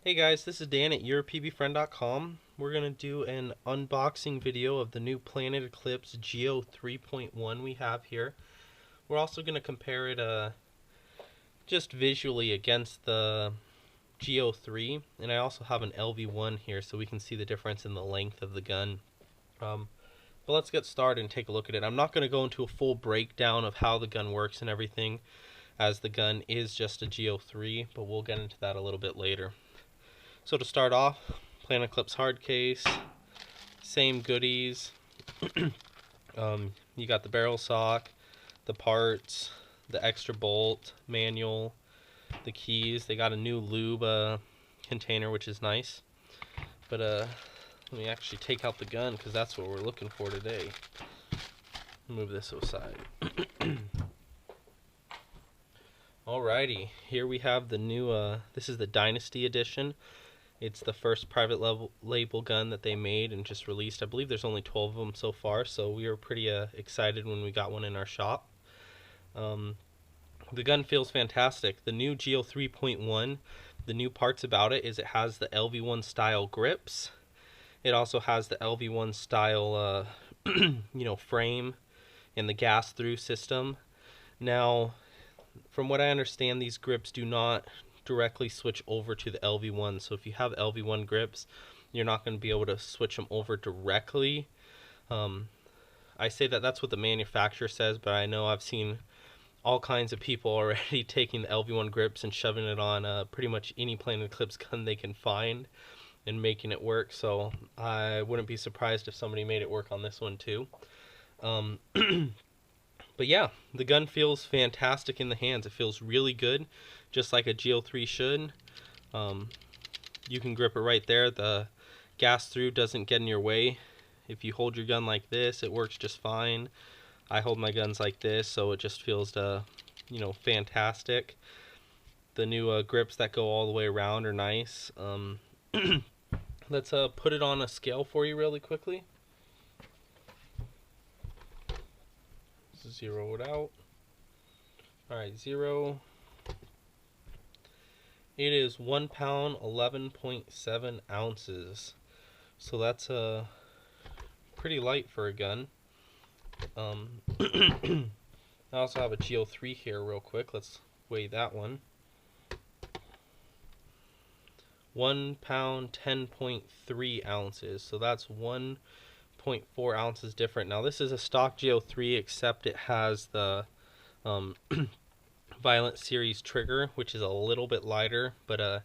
Hey guys, this is Dan at YourPbFriend.com. We're going to do an unboxing video of the new Planet Eclipse Geo 3.1 we have here. We're also going to compare it just visually against the Geo 3, and I also have an LV1 here so we can see the difference in the length of the gun. But let's get started and take a look at it. I'm not going to go into a full breakdown of how the gun works and everything, as the gun is just a Geo 3, but we'll get into that a little bit later. So to start off, Planet Eclipse hard case, same goodies. You got the barrel sock, the parts, the extra bolt, manual, the keys. They got a new lube container, which is nice. But let me actually take out the gun because that's what we're looking for today. Move this aside. Alrighty, here we have the new, this is the Dynasty edition. It's the first private label gun that they made and just released. I believe there's only 12 of them so far, so we were pretty excited when we got one in our shop. The gun feels fantastic. The new Geo 3.1, the new parts about it is it has the LV1 style grips. It also has the LV1 style frame and the gas through system. Now, from what I understand, these grips do not directly switch over to the LV1, so if you have LV1 grips, you're not going to be able to switch them over directly. I say that that's what the manufacturer says, but I know I've seen all kinds of people already taking the LV1 grips and shoving it on pretty much any Planet Eclipse gun they can find and making it work, so I wouldn't be surprised if somebody made it work on this one too. But yeah, the gun feels fantastic in the hands. It feels really good, just like a Geo 3 should. You can grip it right there. The gas through doesn't get in your way. If you hold your gun like this, it works just fine. I hold my guns like this, so it just feels fantastic. The new grips that go all the way around are nice. Let's put it on a scale for you really quickly. Zero it out. Alright, 0. It is 1 pound, 11.7 ounces. So that's pretty light for a gun. I also have a Geo 3 here real quick. Let's weigh that one. 1 pound, 10.3 ounces. So that's 1.4 ounces different. Now this is a stock Geo 3, except it has the Violent Series trigger, which is a little bit lighter, but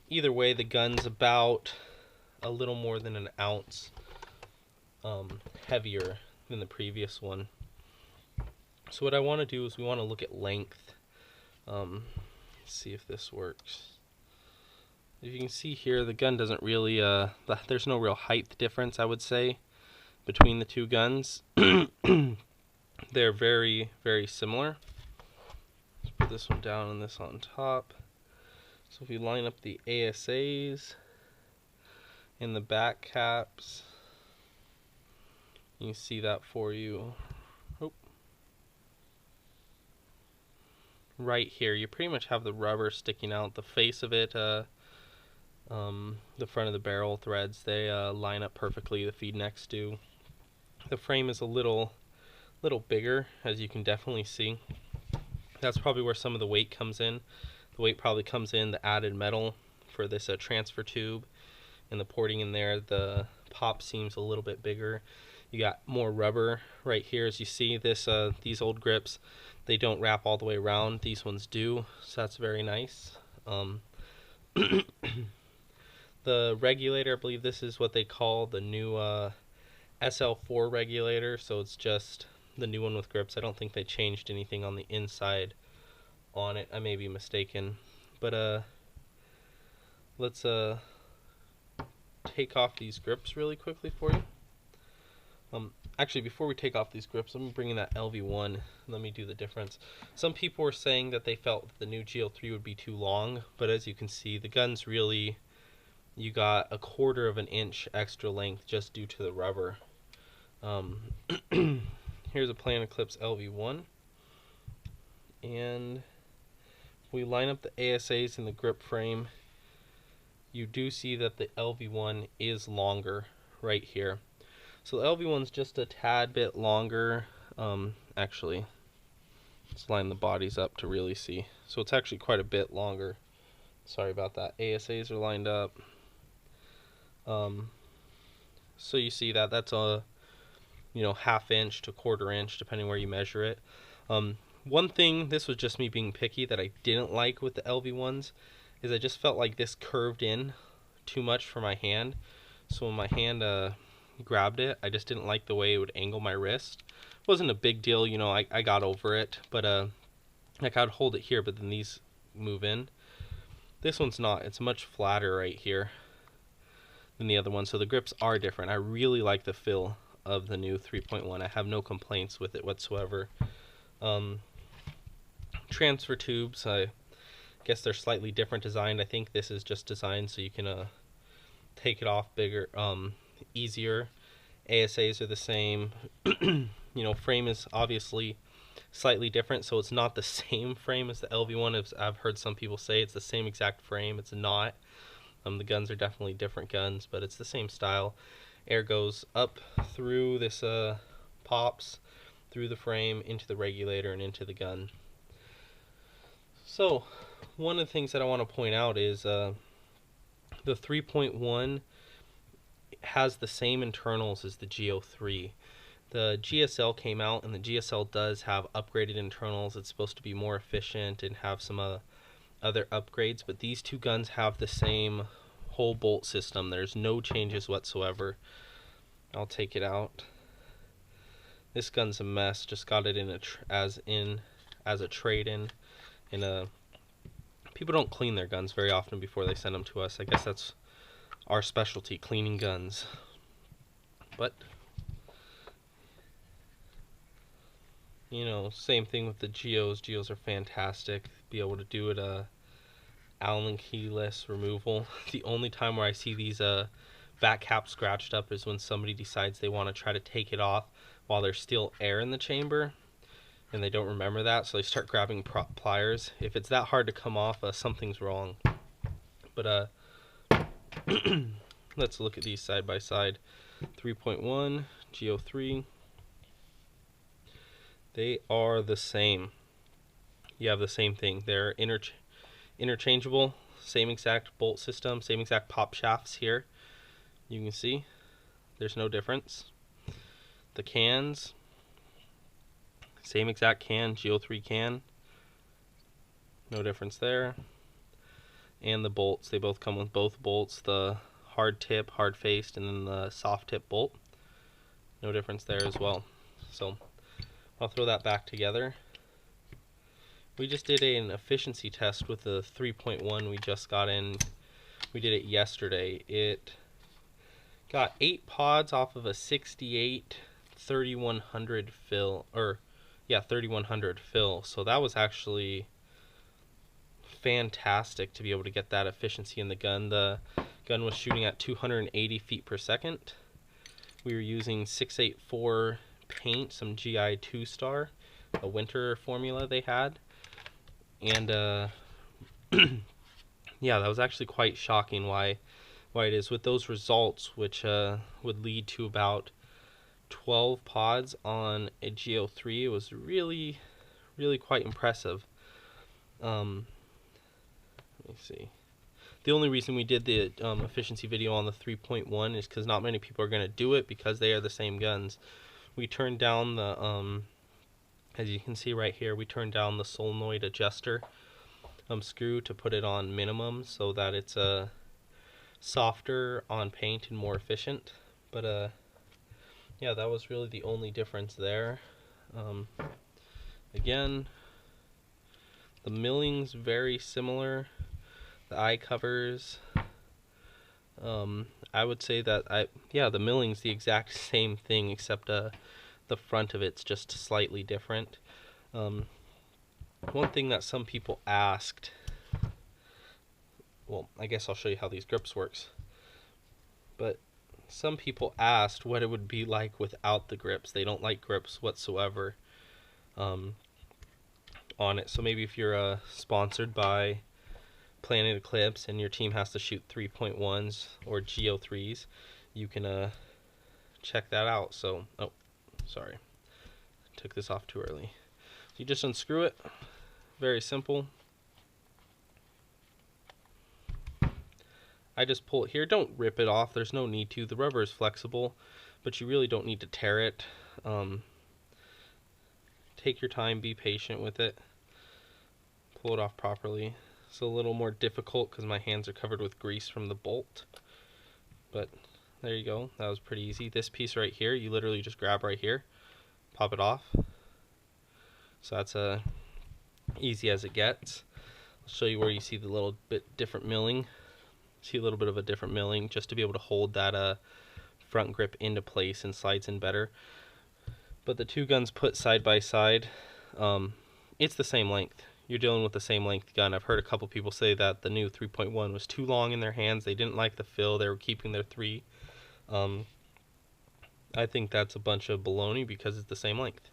either way the gun's about a little more than an ounce heavier than the previous one. So what I want to do is we want to look at length. See if this works. If you can see here, the gun doesn't really there's no real height difference, I would say, between the two guns. They're very, very similar. Let's put this one down and this on top. So if you line up the ASAs and the back caps, you can see that for you. Oh. Right here, you pretty much have the rubber sticking out. The face of it, the front of the barrel threads, they line up perfectly. The feed necks do. The frame is a little bigger, as you can definitely see. That's probably where some of the weight comes in. The weight probably comes in the added metal for this transfer tube and the porting in there. The pop seems a little bit bigger. You got more rubber right here, as you see. These old grips, they don't wrap all the way around. These ones do, so that's very nice. The regulator, I believe this is what they call the new SL4 regulator, so it's just the new one with grips. I don't think they changed anything on the inside on it. I may be mistaken, but let's take off these grips really quickly for you. Actually, before we take off these grips, let me bring in that LV1. Let me do the difference. Some people were saying that they felt the new Geo 3 would be too long, but as you can see, the gun's really, you got a 1/4 of an inch extra length just due to the rubber. Here's a Planet Eclipse LV1, and we line up the ASAs in the grip frame. you do see that the LV1 is longer right here. So the LV1's just a tad bit longer. Actually, let's line the bodies up to really see. So it's actually quite a bit longer. Sorry about that. ASAs are lined up. So you see that that's a, you know, ½ inch to ¼ inch depending where you measure it. One thing, this was just me being picky, that I didn't like with the LV1s is I just felt like this curved in too much for my hand. So when my hand grabbed it, I just didn't like the way it would angle my wrist. It wasn't a big deal, you know, I got over it, but like I'd hold it here, but then these move in. This one's not. It's much flatter right here than the other one, so the grips are different. I really like the feel of the new 3.1. I have no complaints with it whatsoever. Transfer tubes, I guess they're slightly different designed. I think this is just designed so you can take it off bigger, easier. ASAs are the same. You know, frame is obviously slightly different, so it's not the same frame as the LV1. I've heard some people say it's the same exact frame. It's not. The guns are definitely different guns, but it's the same style. Air goes up through this, pops through the frame into the regulator and into the gun. So one of the things that I want to point out is the 3.1 has the same internals as the Geo 3. The GSL came out, and the GSL does have upgraded internals. It's supposed to be more efficient and have some other upgrades, but these two guns have the same whole bolt system. There's no changes whatsoever. I'll take it out. This gun's a mess. Just got it as a trade-in. And people don't clean their guns very often before they send them to us. I guess that's our specialty, cleaning guns. But you know, same thing with the Geos. Geos are fantastic. Be able to do it Allen keyless removal. The only time where I see these back caps scratched up is when somebody decides they want to try to take it off while there's still air in the chamber, and they don't remember that, so they start grabbing pliers. If it's that hard to come off, something's wrong. But let's look at these side by side. 3.1, Geo 3. They are the same. You have the same thing. They're interchangeable. Same exact bolt system. Same exact pop shafts here. You can see there's no difference. The cans, same exact can, Geo 3 can. No difference there. And the bolts, they both come with both bolts. The hard tip, hard faced, and then the soft tip bolt. No difference there as well. So I'll throw that back together. We just did an efficiency test with the 3.1 we just got in. We did it yesterday. It got 8 pods off of a 68 3100 fill, or yeah, 3100 fill. So that was actually fantastic to be able to get that efficiency in the gun. The gun was shooting at 280 feet per second. We were using 684 paint, some GI 2-star, a winter formula they had. And yeah, that was actually quite shocking why it is with those results, which would lead to about 12 pods on a Geo 3. It was really quite impressive. Let me see. The only reason we did the efficiency video on the 3.1 is because not many people are going to do it because they are the same guns. We turned down the, as you can see right here, we turned down the solenoid adjuster screw to put it on minimum so that it's softer on paint and more efficient. But yeah, that was really the only difference there. Again, the milling's very similar. The eye covers, I would say that the milling's the exact same thing, except the front of it's just slightly different. One thing that some people asked, well, I guess I'll show you how these grips works, but some people asked what it would be like without the grips. They don't like grips whatsoever on it. So maybe if you're sponsored by Planet Eclipse and your team has to shoot 3.1s or Geo 3s, you can check that out. So, oh, sorry, took this off too early. So you just unscrew it, very simple. I just pull it here. Don't rip it off, there's no need to. The rubber is flexible, but you really don't need to tear it. Take your time, be patient with it. Pull it off properly. It's a little more difficult because my hands are covered with grease from the bolt, but there you go. That was pretty easy. This piece right here, you literally just grab right here, pop it off. So that's easy as it gets. I'll show you where you see the little bit different milling. See a little bit of a different milling just to be able to hold that front grip into place and slides in better. But the two guns put side by side, it's the same length. You're dealing with the same length gun. I've heard a couple people say that the new 3.1 was too long in their hands. They didn't like the fill. They were keeping their 3. I think that's a bunch of baloney because it's the same length.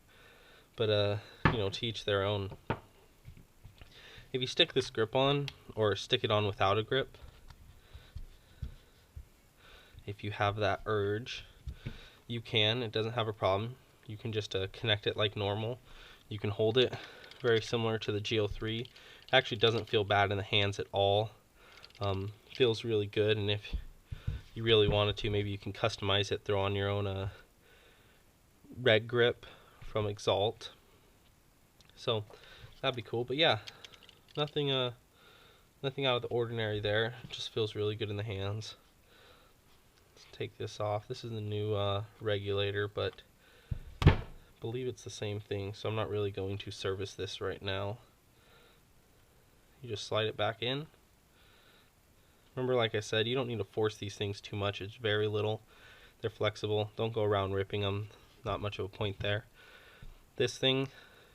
But you know, to each their own. If you stick this grip on, or stick it on without a grip, if you have that urge, you can. It doesn't have a problem. You can just connect it like normal. You can hold it very similar to the Geo 3. It actually doesn't feel bad in the hands at all. Feels really good, and if you really wanted to, maybe you can customize it, throw on your own red grip from Exalt. So that'd be cool. But yeah, nothing out of the ordinary there. It just feels really good in the hands. Let's take this off. This is the new regulator, but I believe it's the same thing, so I'm not really going to service this right now. You just slide it back in. Remember, like I said, you don't need to force these things too much. It's very little. They're flexible. Don't go around ripping them. Not much of a point there. This thing,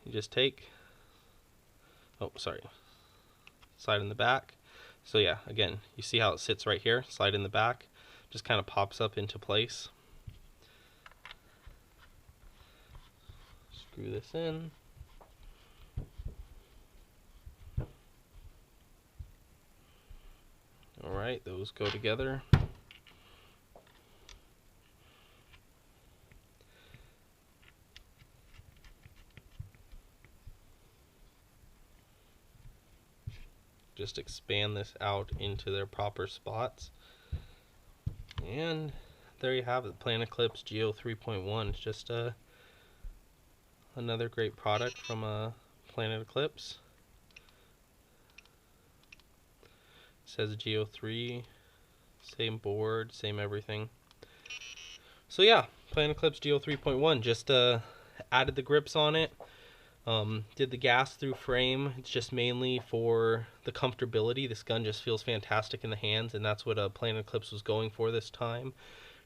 you just take, oh, sorry, slide in the back. So yeah, again, you see how it sits right here? Slide in the back. Just kind of pops up into place. Screw this in. Alright, those go together. Just expand this out into their proper spots. And there you have it, Planet Eclipse Geo 3.1. It's just another great product from Planet Eclipse. It says Geo 3, same board, same everything. So yeah, Planet Eclipse Geo 3.1, just added the grips on it. Did the gas through frame. It's just mainly for the comfortability. This gun just feels fantastic in the hands, and that's what Planet Eclipse was going for this time.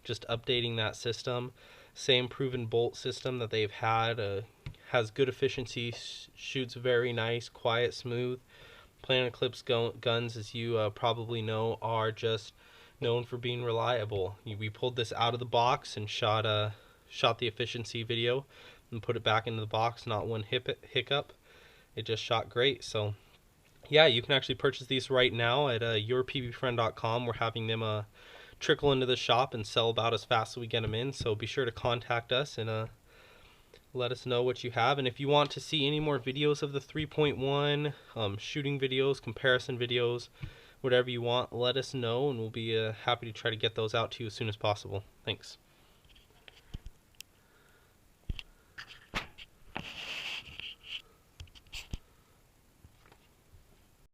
Just updating that system. Same proven bolt system that they've had. Has good efficiency, shoots very nice, quiet, smooth. Planet Eclipse guns, as you probably know, are just known for being reliable. We pulled this out of the box and shot the efficiency video and put it back into the box. Not one hiccup. It just shot great. So yeah, you can actually purchase these right now at YourPbFriend.com. We're having them trickle into the shop and sell about as fast as we get them in. So be sure to contact us and let us know what you have. And if you want to see any more videos of the 3.1, shooting videos, comparison videos, whatever you want, let us know, and we'll be happy to try to get those out to you as soon as possible. Thanks.